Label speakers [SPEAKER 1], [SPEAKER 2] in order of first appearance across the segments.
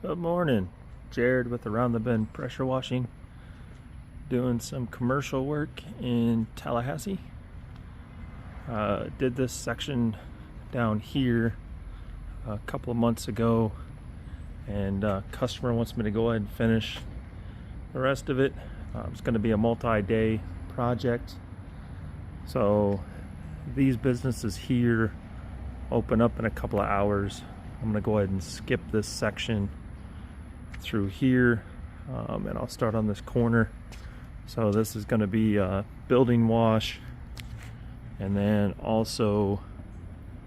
[SPEAKER 1] Good morning, Jared with Around the Bend Pressure Washing, doing some commercial work in Tallahassee. Did this section down here a couple of months ago, and customer wants me to go ahead and finish the rest of it. It's going to be a multi-day project, so these businesses here open up in a couple of hours. I'm going to go ahead and skip this section through here, and I'll start on this corner. So this is going to be a building wash, and then also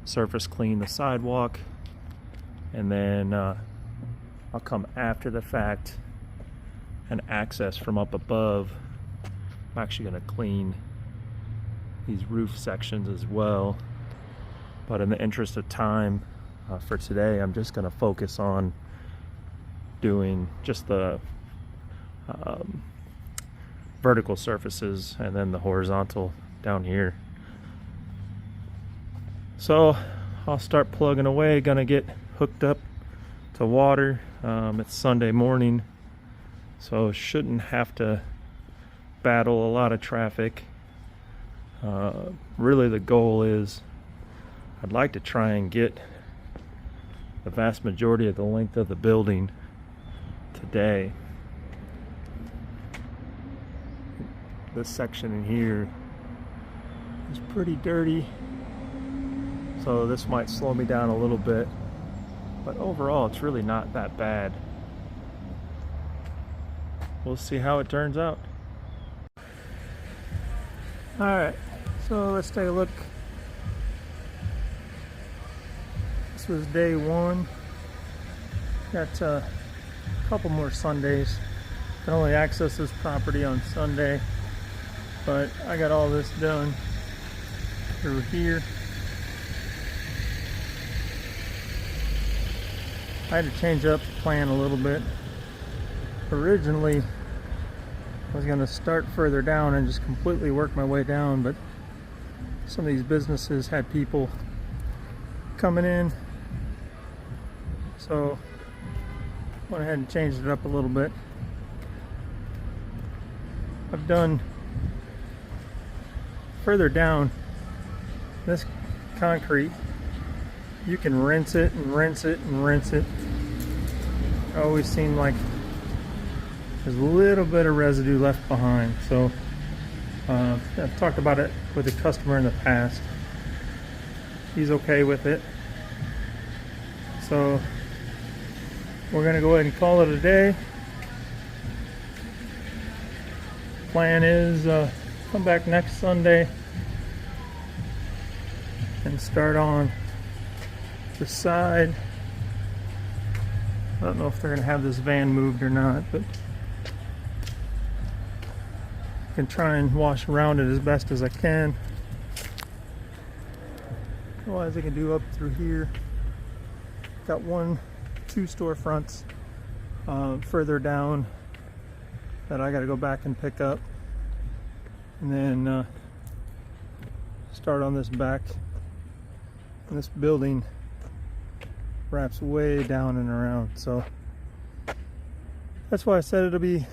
[SPEAKER 1] surface clean the sidewalk, and then I'll come after the fact and access from up above. I'm actually going to clean these roof sections as well, but in the interest of time for today, I'm just going to focus on doing just the vertical surfaces and then the horizontal down here. So I'll start plugging away. Gonna get hooked up to water. It's Sunday morning, so shouldn't have to battle a lot of traffic. Really the goal is I'd like to try and get the vast majority of the length of the building today. This section in here is pretty dirty, so this might slow me down a little bit, but overall it's really not that bad. We'll see how it turns out. Alright, so let's take a look. This was day one. Got a couple more Sundays. Can only access this property on Sunday, but I got all this done through here. I had to change up the plan a little bit. Originally I was going to start further down and just completely work my way down, but some of these businesses had people coming in, so went ahead and changed it up a little bit. I've done further down this concrete. You can rinse it and rinse it and rinse it. It always seemed like there's a little bit of residue left behind. So I've talked about it with a customer in the past. He's okay with it. So we're gonna go ahead and call it a day. Plan is come back next Sunday and start on the side. I don't know if they're gonna have this van moved or not, but I can try and wash around it as best as I can. Otherwise I can do up through here. Got two storefronts further down that I got to go back and pick up, and then start on this back. And this building wraps way down and around, so that's why I said it'll be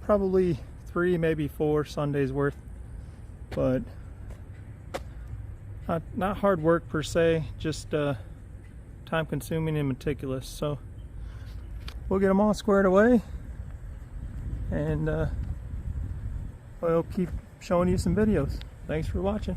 [SPEAKER 1] probably 3, maybe 4 Sundays worth, but not hard work per se, just time consuming and meticulous. So we'll get them all squared away, and we'll keep showing you some videos. Thanks for watching.